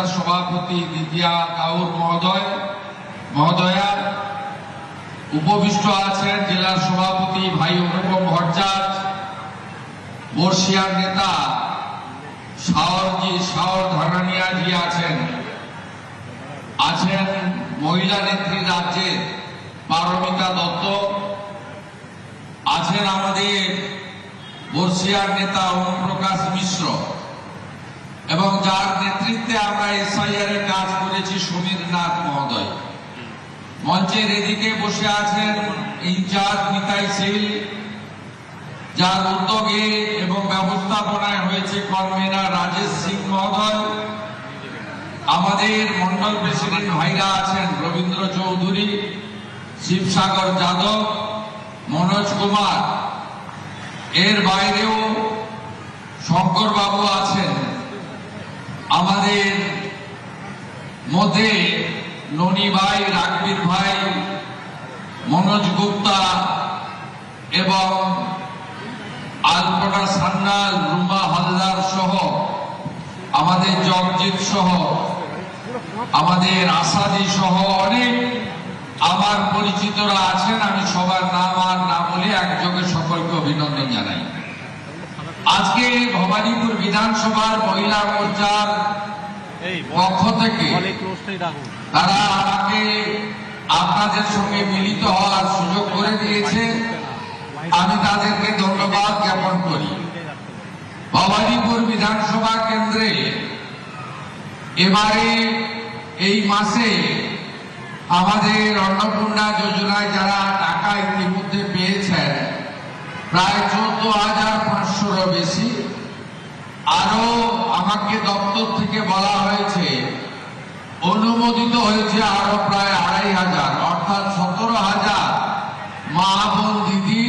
মোর্চার সভাপতি দিদিয়া কাউর মহোদয়া, উপবিষ্ট আছেন জেলার সভাপতি ভাই অনুপম ভট্টাচার্য, বর্ষিয়ার নেতা শাওর ধানানিয়াজি আছেন মহিলা নেত্রী রাজ্যের পারমিতা দত্ত, আছেন আমাদের বর্ষিয়ার নেতা ওমপ্রকাশ মিশ্র, এবং যার নেতৃত্বে আমরা এসআইআর এর কাজ করেছি সমীর নাথ মহোদয়। মঞ্চের এদিকে বসে আছেন ইনচার্জ নিতাই শীল, যার উদ্যোগে এবং ব্যবস্থাপনায় হয়েছে কনভেনার রাজেশ সিং মহোদয়। আমাদের মন্ডল প্রেসিডেন্ট ভাইরা আছেন রবীন্দ্র চৌধুরী, শিবসাগর যাদব, মনোজ কুমার। এর বাইরেও শঙ্কর বাবু আছেন। আমাদের মধ্যে ননী ভাই, রাঘবীর ভাই, মনোজ গুপ্তা এবং আলপনা সান্যাল, রুমা হালদার সহ আমাদের জগজিৎ সহ আমাদের আসাদি সহ অনেক আমার পরিচিতরা আছেন। আমি সবার নাম আর না বলে একযোগে সকলকে অভিনন্দন জানাই। আজকে ভবানীপুর বিধানসভার মহিলা মোর্চার পক্ষ থেকে তারা আমাকে আপনাদের সঙ্গে মিলিত হওয়ার সুযোগ করে দিয়েছে, আমি তাদেরকে ধন্যবাদ জ্ঞাপন করি। ভবানীপুর বিধানসভা কেন্দ্রে এবারে এই মাসে আমাদের অন্নপূর্ণা যোজনায় যারা টাকা ইতিমধ্যে পেয়েছেন প্রায় 14,500 বেশি। আরো আমাকে দপ্তর থেকে বলা হয়েছে অনুমোদিত হয়েছে আরো প্রায় 2,500, অর্থাৎ 17,000 মা বোন দিদি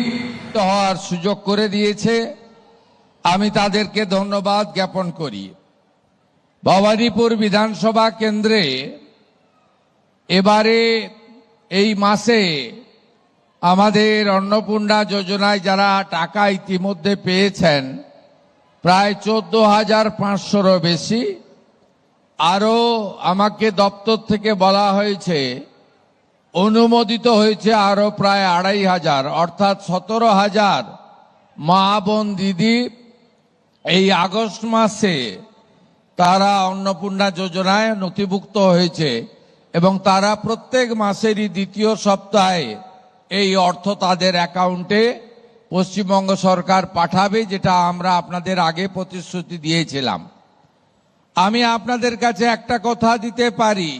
হওয়ার সুযোগ করে দিয়েছে। আমি তাদেরকে ধন্যবাদ জ্ঞাপন করি। ভবানীপুর বিধানসভা কেন্দ্রে এবারে এই মাসে আমাদের অন্নপূর্ণা যোজনায় যারা টাকা ইতিমধ্যে পেয়েছেন প্রায় 14,500 বেশি। আরো আমাকে দপ্তর থেকে বলা হয়েছে অনুমোদিত হয়েছে আরো প্রায় 2,500, অর্থাৎ 17,000 মা বোন দিদি এই আগস্ট মাসে তারা অন্নপূর্ণা যোজনায় নথিভুক্ত হয়েছে এবং তারা প্রত্যেক মাসেরই দ্বিতীয় সপ্তাহে এই অর্থ তাদের অ্যাকাউন্টে পশ্চিমবঙ্গ সরকার পাঠাবে, যেটা আমরা আপনাদের আগে প্রতিশ্রুতি দিয়েছিলাম। আমি আপনাদের কাছে একটা কথা দিতে পারি,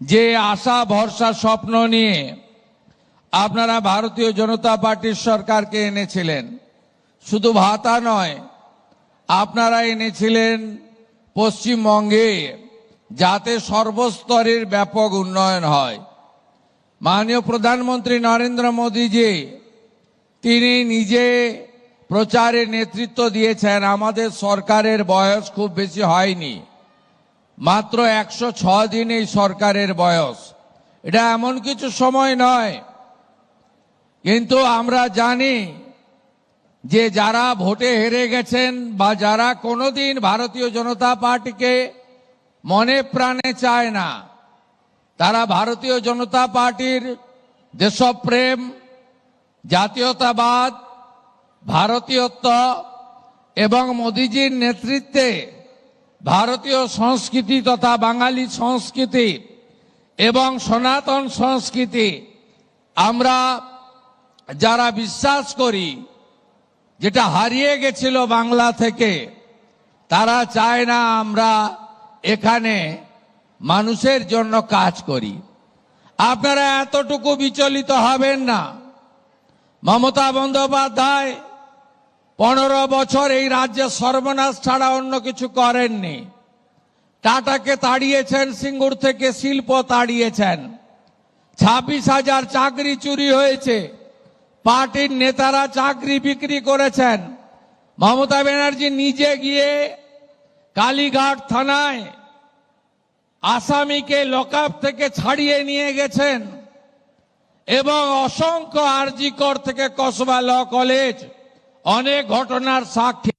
যে আশা ভরসা স্বপ্ন নিয়ে আপনারা ভারতীয় জনতা পার্টির সরকারকে এনেছিলেন, শুধু ভাতা নয়, আপনারা এনেছিলেন পশ্চিমবঙ্গে যাতে সর্বস্তরের ব্যাপক উন্নয়ন হয়। মাননীয় প্রধানমন্ত্রী নরেন্দ্র মোদীজি তিনি নিজে প্রচারে নেতৃত্ব দিয়েছেন। আমাদের সরকারের বয়স খুব বেশি হয়নি, মাত্র 106 দিন এই সরকারের বয়স। এটা এমন কিছু সময় নয়, কিন্তু আমরা জানি যে যারা ভোটে হেরে গেছেন বা যারা কোনোদিন ভারতীয় জনতা পার্টিকে মনে প্রাণে চায় না, তারা ভারতীয় জনতা পার্টির দেশপ্রেম, জাতীয়তাবাদ, ভারতীয়ত্ব এবং মোদিজির নেতৃত্বে ভারতীয় সংস্কৃতি তথা বাঙালি সংস্কৃতি এবং সনাতন সংস্কৃতি আমরা যারা বিশ্বাস করি, যেটা হারিয়ে গেছিল বাংলা থেকে, তারা চায় না আমরা এখানে মানুষের জন্য কাজ করি। আপনারা এতটুকু বিচলিত হবেন না। মমতা বন্দ্যোপাধ্যায় 15 বছর এই রাজ্যে সর্বনাশ ছাড়া অন্য কিছু করেননি। টাটাকে তাড়িয়েছেন, সিঙ্গুর থেকে শিল্প তাড়িয়েছেন, 26,000 চাকরি চুরি হয়েছে, পার্টির নেতারা চাকরি বিক্রি করেছেন। মমতা ব্যানার্জি নিজে গিয়ে কালীঘাট থানায় আসামিকে লকআপ থেকে ছাড়িয়ে নিয়ে গেছেন এবং অসংখ্য আরজি কর থেকে কসবা ল কলেজ অনেক ঘটনার সাক্ষী।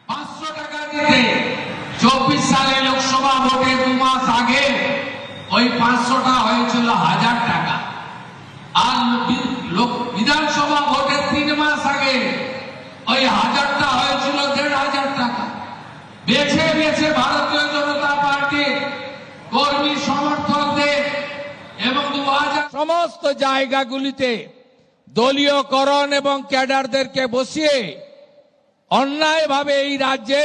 500 টাকা দিতে 24 সালে লোকসভা ভোটে 2 মাস আগে ওই 500টা হয়েছিল 1000 টাকা, আর বিধানসভা ভোটের 3 মাস আগে ওই 1000টা হয়েছিল 1500 টাকা। বেছে বেছে ভারতীয় জনতা পার্টি কর্মী সমর্থকদের এবং 2000 সমস্ত জায়গাগুলিতে দলীয়করণ এবং ক্যাডারদেরকে বসিয়ে অন্যায়ভাবে এই রাজ্যে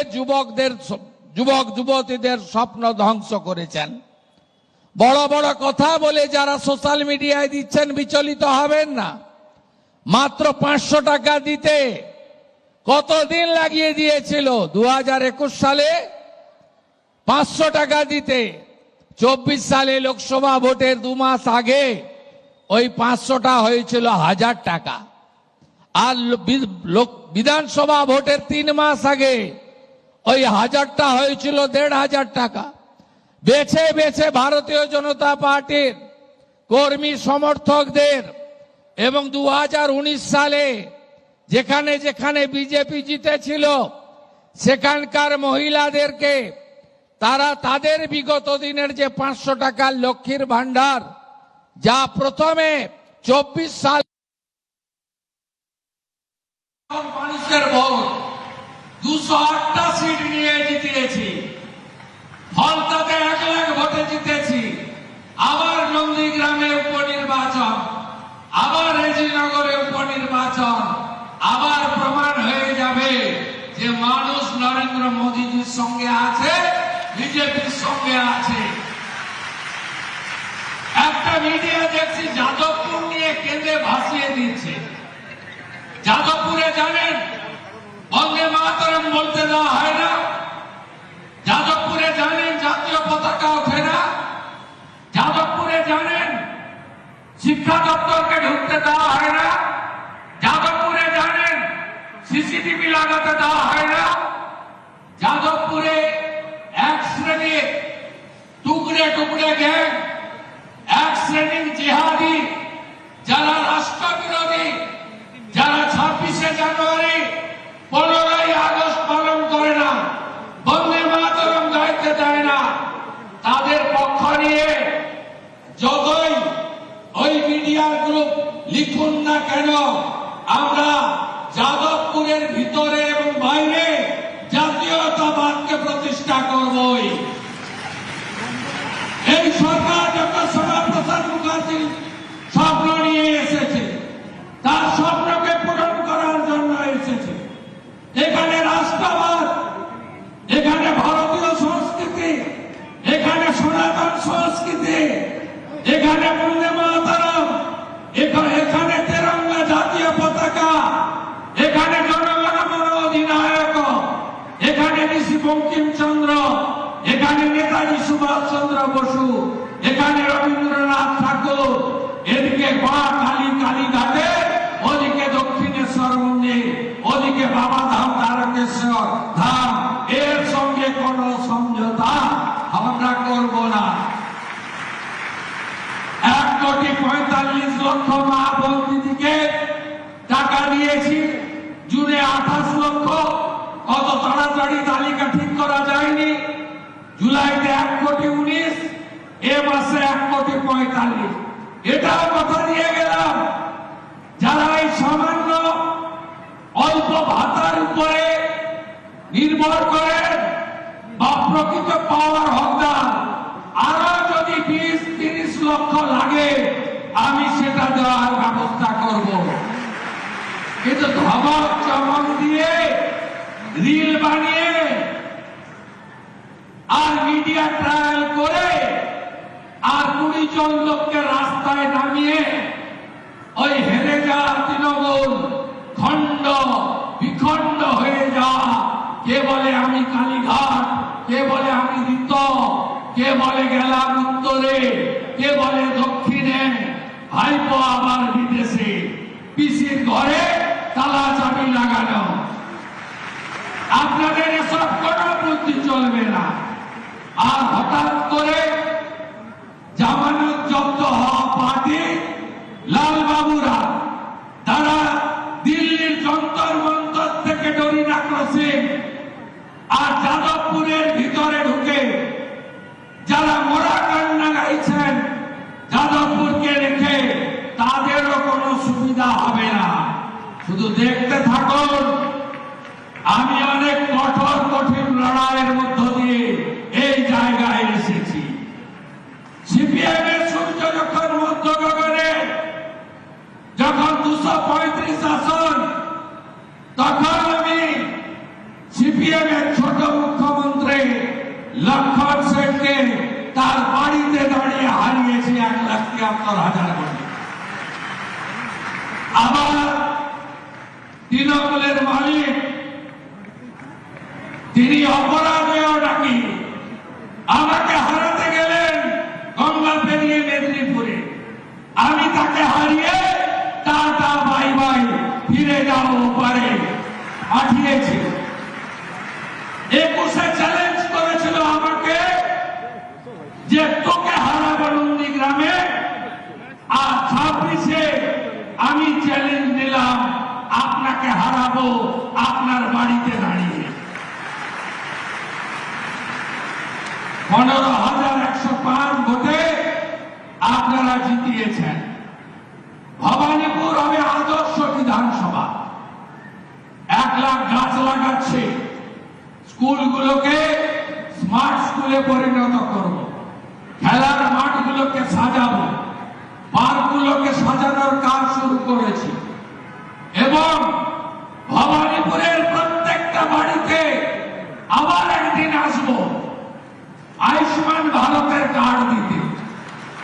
যুবক যুবতীদের স্বপ্ন ধ্বংস করেছেন। বড় বড় কথা বলে যারা সোশ্যাল মিডিয়ায় দিচ্ছেন বিচলিত হবেন না। মাত্র 500 টাকা দিতে কতদিন লাগিয়ে দিয়েছিল? 2021 সালে 500 টাকা দিতে 24 সালে লোকসভা ভোটের 2 মাস আগে ওই 500টা হয়েছিল 1000 টাকা, আর বিধানসভা ভোটের 3 মাস আগে ওই 1000টা হয়েছিল 1500 টাকা। বেছে বেছে ভারতীয় জনতা পার্টির কর্মী সমর্থকদের এবং 2019 সালে যেখানে যেখানে বিজেপি জিতেছিল সেখানকার মহিলাদেরকে তারা তাদের বিগত দিনের যে 500 টাকার লক্ষ্মীর ভান্ডার, যা প্রথমে 24 সাল মানুষের ভোট 208টা সিট নিয়ে জিতেছি, ফলতাতে 1 লাখ ভোটে জিতেছি। আবার নন্দীগ্রামে উপনির্বাচন, আবার রেজিনগরে উপনির্বাচন, আবার প্রমাণ হয়ে যাবে যে মানুষ নরেন্দ্র মোদীজির সঙ্গে আছে, বিজেপির সঙ্গে আছে। একটা মিডিয়া দেখছি যাদবপুর নিয়ে কেঁদে ভাসিয়ে দিচ্ছে। যাদবপুরে জানেন বন্দে মাতরম বলতে দেওয়া হয় না, যাদবপুরে জানেন জাতীয় পতাকা ওঠে না, যাদবপুরে জানেন শিক্ষা দপ্তরকে ঢুকতে দেওয়া হয় না, যাদবপুরে জানেন সিসিটিভি লাগাতে দেওয়া হয় না, যাদবপুরে এক শ্রেণীর টুকরে টুকরে গ্যাং, এক শ্রেণীর জিহাদি যারা রাষ্ট্রবিরোধী, যারা 26শে জানুয়ারি 15ই আগস্ট পালন করে না, বন্দে মাতরম গাইতে দেয় না, তাদের পক্ষ নিয়ে যতই ওই মিডিয়ার গ্রুপ লিখুন না কেন, আমরা যাদবপুরের ভিতরে এবং বাইরে জাতীয়তাবাদকে প্রতিষ্ঠা করবই। এই সরকার ডক্টর শ্যামাপ্রসাদ মুখার্জি স্বপ্ন নিয়ে এসেছে, তার স্বপ্নকে পূরণ করার জন্য এসেছে। এখানে রাষ্ট্রবাদ, এখানে ভারতীয় সংস্কৃতি, এখানে সনাতন সংস্কৃতি, এখানে বন্দে মাতরম, এখানে তেরঙ্গা জাতীয় পতাকা, এখানে জনগণ মন অধিনায়ক, এখানে ঋষি বঙ্কিমচন্দ্র, এখানে নেতাজি সুভাষ চন্দ্র বসু, এখানে রবীন্দ্রনাথ ঠাকুর, এদিকে মা কালী কালীঘাটে, ওদিকে দক্ষিণেশ্বর মন্দির, ওদিকে বাবাধাম তারকেশ্বর ধাম। এর সঙ্গে কোন সমঝোতা আমরা করব না। 1,45,00,000 মা বোন দিদিকে টাকা দিয়েছি, জুনে 28 লক্ষ। কত তাড়াতাড়ি তালিকা ঠিক করা যায়নি। জুলাইতে 1,19,00,000, এ মাসে 1,45,00,000। এটাও কথা দিয়ে গেলাম, যারা এই সামান্য অল্প ভাতার উপরে নির্ভর করেন বা প্রকৃত পাওয়ার হকদার, আরো যদি 20-30 লক্ষ লাগে আমি সেটা দেওয়ার ব্যবস্থা করব। কিন্তু ধমক চমক দিয়ে, রিল বানিয়ে আর মিডিয়া ট্রায়াল করে আর 20 জন লোককে রাস্তায় নামিয়ে ওই হেরে যাওয়া তৃণমূল খণ্ড বিখণ্ড হয়ে যাওয়া, কে বলে আমি কালীঘাট, কে বলে আমি ঋত, কে বলে গেলাম উত্তরে, কে বলে দক্ষিণে, ভাইপো আবার বিদেশে, পিসির ঘরে তালা চাবি লাগানো। আপনাদের এসব কোনো বুদ্ধি চলবে না। আর হঠাৎ করে জামানত জব্দ হওয়া পার্টি লালবাবুরা, তারা দিল্লির যন্তর মন্তর থেকে ডরিনা ক্রসিং আর যাদবপুরের ভিতরে শুধু দেখতে থাকুন। আমি অনেক কঠোর কঠিন লড়াইয়ের মধ্য দিয়ে এই জায়গায় এসেছি। সিপিএম এর সূর্য যখন মধ্য গগনে, যখন 235 আসন, তখন আমি সিপিএম এর ছোট মুখ্যমন্ত্রী লক্ষণ সেনকে তার বাড়িতে দাঁড়িয়ে হারিয়েছি 1,73,000 ভোটে। আবার তৃণমূলের মালিক তিনি অপরাধেও নাকি আমাকে হারাতে গেলেন গঙ্গা পেরিয়ে মেদিনীপুরে। আমি তাকে হারিয়ে টাটা বাই বাই ফিরে যাও পারে পাঠিয়েছি। 21-এ চ্যালেঞ্জ করেছিল আমাকে যে তোকে হারাবো নন্দীগ্রামে, আর 26-এ আমি চ্যালেঞ্জ দিলাম আপনাকে হারাবো আপনার বাড়িতে দাঁড়িয়ে। 15,105 ভোটে আপনারা জিতিয়েছেন। ভবানীপুর হবে আদর্শ বিধানসভা। 1 লাখ গাছ লাগাচ্ছে, স্কুলগুলোকে স্মার্ট স্কুলে পরিণত করব, খেলার মাঠগুলোকে সাজাবো, পার্কগুলোকে সাজানোর কাজ শুরু করেছি এবং ভবানীপুরের প্রত্যেকটা বাড়িতে আবার একদিন আসবো আয়ুষ্মান ভারতের কার্ড দিতে।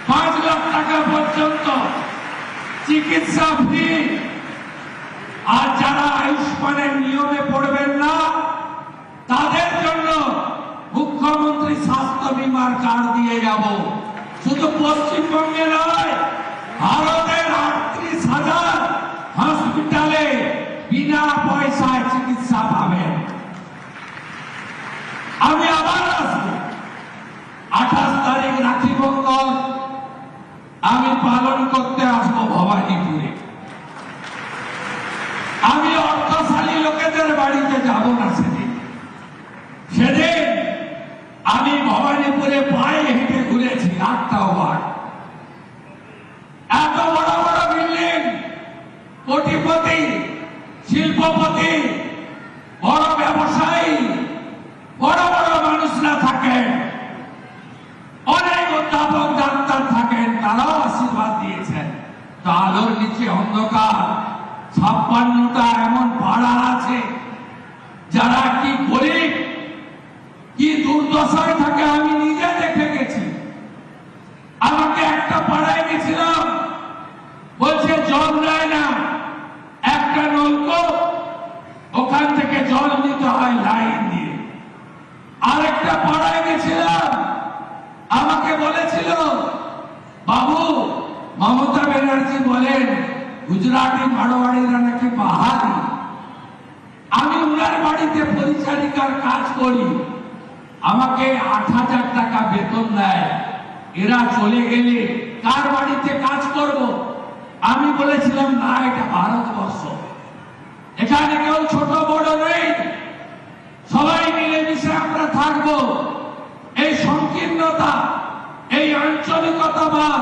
5 লাখ টাকা পর্যন্ত চিকিৎসা ফ্রি। আর যারা আয়ুষ্মানের নিয়মে পড়বেন না তাদের জন্য মুখ্যমন্ত্রী স্বাস্থ্য বীমার কার্ড দিয়ে যাব। শুধু পশ্চিমবঙ্গে নয়, ভারতের 38,000 হসপিটালে বিনা পয়সায় চিকিৎসা পাবেন। আমি আবার আসবো 28 তারিখ রাখি বন্ধন আমি পালন করতে আসবো ভবানীপুরে। আমি অর্থশালী লোকেদের বাড়িতে যাব না সেদিন। আমি ভবানীপুরে পায়ে হেঁটে ঘুরেছি 8টা ওয়ার্ড। এত বড় বড় বিল্ডিং, কোটিপতি, শিল্পপতি, বড় ব্যবসায়ী, বড় বড় মানুষরা থাকেন, অনেক অধ্যাপক ডাক্তার থাকেন, তারাও আশীর্বাদ দিয়েছেন। তো আলোর নিচে অন্ধকার 56টা এমন পাড়া আছে যারা কি গরিব, কি দুর্দশায় থাকে আমি নিজে দেখে গেছি। আমাকে একটা পাড়ায় গেছিলাম, বলছে জল দেয় না, একটা নলকূপ, ওখান থেকে জল নিতে হয় লাইন দিয়ে। আরেকটা পাড়ায় গেছিলাম, আমাকে বলেছিল বাবু মমতা ব্যানার্জি বলেন গুজরাটি মারোয়াড়িরা নাকি পাহাড়ি। আমি উনার বাড়িতে পরিচারিকার কাজ করি, আমাকে 8,000 টাকা বেতন দেয়। এরা চলে গেলে কার বাড়িতে কাজ করব? আমি বলেছিলাম না, এটা ভারতবর্ষ, এখানে কেউ ছোট বড় নেই, সবাই মিলেমিশে আমরা থাকবো। এই সংকীর্ণতা, এই আঞ্চলিকতাবাদ,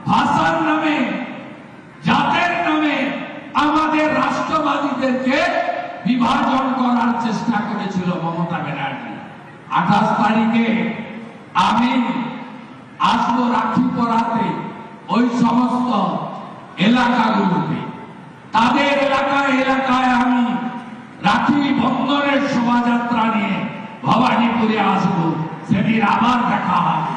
ভাষার নামে, জাতের নামে আমাদের রাষ্ট্রবাদীদেরকে বিভাজন করার চেষ্টা করেছিল মমতা ব্যানার্জি। 28 তারিখে আমি আসবো রাখি পরাতে ওই সমস্ত এলাকাগুলোতে। তাদের এলাকায় আমি রাখি বন্ধনের শোভাযাত্রা নিয়ে ভবানীপুরে আসবো। সেদিন আবার দেখা হবে।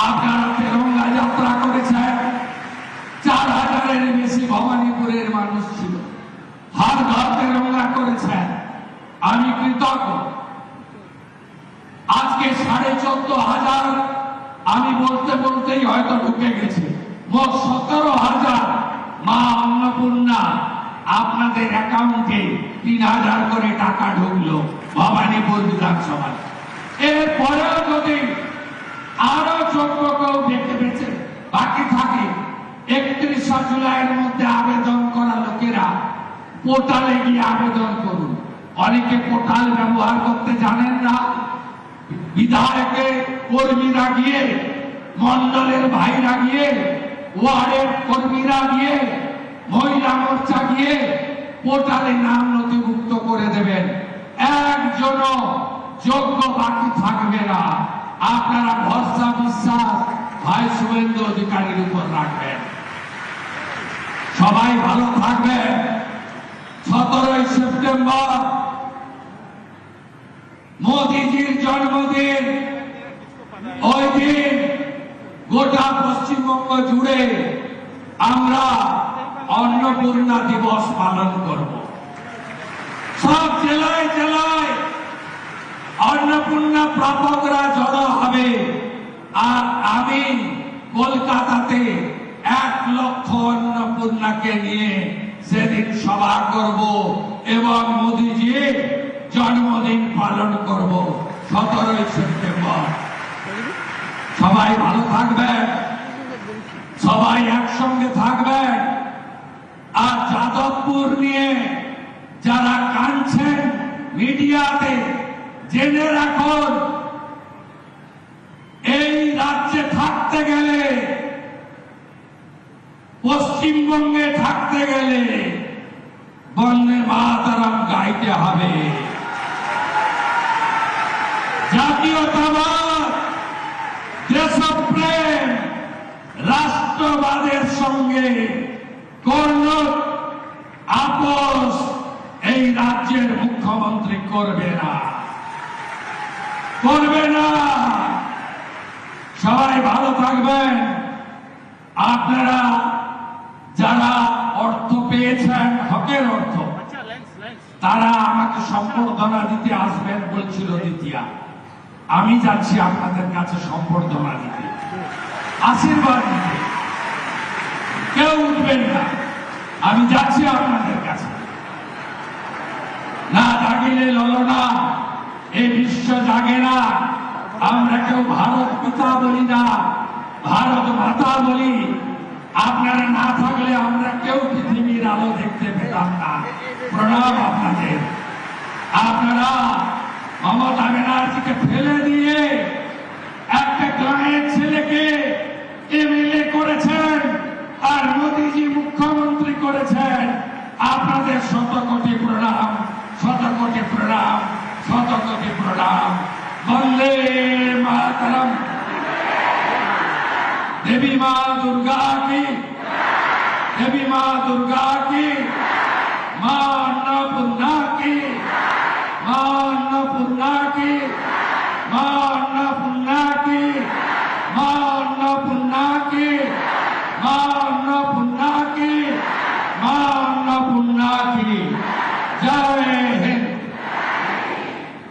আপনারা তেরঙ্গা যাত্রা করেছেন, 4,000-এর বেশি ভবানীপুরের মানুষ ছিল, হর ঘর তেরঙ্গা করেছেন, আমি কৃতজ্ঞ। আজকে 14,500 আমি বলতে বলতেই হয়তো ঢুকে গেছে, মোট 17,000 মা অন্নপূর্ণা আপনাদের অ্যাকাউন্টে 3,000 করে টাকা ঢুকলো ভবানীপুর বিধানসভায়। এরপরেও যদি আরো যোগ্য কেউ বেঁচে বাকি থাকে, 31 জুলাইয়ের মধ্যে আবেদন করা লোকেরা পোর্টালে গিয়ে আবেদন করুন। অনেকে পোর্টাল ব্যবহার করতে জানেন না। বিধায়কের কর্মীরা গিয়ে, মন্ডলের ভাইরা গিয়ে, ওয়ার্ডের কর্মীরা গিয়ে মহিলা মোর্চা গিয়ে পোর্টালে নাম নথিভুক্ত করে দেবেন। একজনও যোগ্য বাকি থাকবে না। আপনারা ভরসা বিশ্বাস ভাই শুভেন্দু অধিকারীর উপর রাখবেন। সবাই ভালো থাকবেন। 17ই সেপ্টেম্বর মোদীজির জন্মদিন। ওই দিন গোটা পশ্চিমবঙ্গ জুড়ে আমরা অন্নপূর্ণা দিবস পালন করব। সব জেলায় জেলায় অন্নপূর্ণা প্রাপকরা জড়ো হবে। আর আমি কলকাতাতে 1 লক্ষ অন্নপূর্ণাকে নিয়ে সেদিন সভা করব এবং মোদীজির জন্মদিন পালন করব 17ই সেপ্টেম্বর। সবাই ভালো থাকবেন, সবাই একসঙ্গে থাকবেন। আর যাদবপুর নিয়ে যারা কাঁদছেন মিডিয়াতে, জেনে রাখুন এই রাজ্যে থাকতে গেলে, পশ্চিমবঙ্গে থাকতে গেলে বন্দে মাতরম গাইতে হবে। জাতীয়তাবাদ, দেশপ্রেম, রাষ্ট্রবাদের সঙ্গে কোন আপোষ এই রাজ্যের মুখ্যমন্ত্রী করবে না, করবে না। সবাই ভালো থাকবেন। আপনারা যারা অর্থ পেয়েছেন, হকের অর্থ, তারা আমাকে সম্বর্ধনা দিতে আসবেন বলছিল দ্বিতীয়া। আমি যাচ্ছি আপনাদের কাছে সম্বর্ধনা দিতে, আশীর্বাদ দিতে। কেউ উঠবেন না, আমি যাচ্ছি আপনাদের কাছে। না জাগিলে ললনা, এই বিশ্ব জাগে না। আমরা কেউ ভারত পিতা বলি না, ভারত মাতা বলি। আপনারা না থাকলে আমরা কেউ পৃথিবীর আলো দেখতে পেতাম না। প্রণাম আপনাদের। আপনারা মমতা ব্যানার্জিকে ফেলে দিয়ে একটা গ্রামের ছেলেকে এমএলএ করেছেন আর মোদীজি মুখ্যমন্ত্রী করেছেন। আপনাদের শত কোটি প্রণাম, শত কোটি প্রণাম, শত কোটি প্রণাম। বন্দে মাতরম। देवी मां दुर्गा की, देवी मां दुर्गा की, मां अन्नपूर्णा की, मां अन्नपूर्णा की, मां अन्नपूर्णा की, मां अन्नपूर्णा की, मां अन्नपूर्णा की, मां अन्नपूर्णा की। जय हिंद।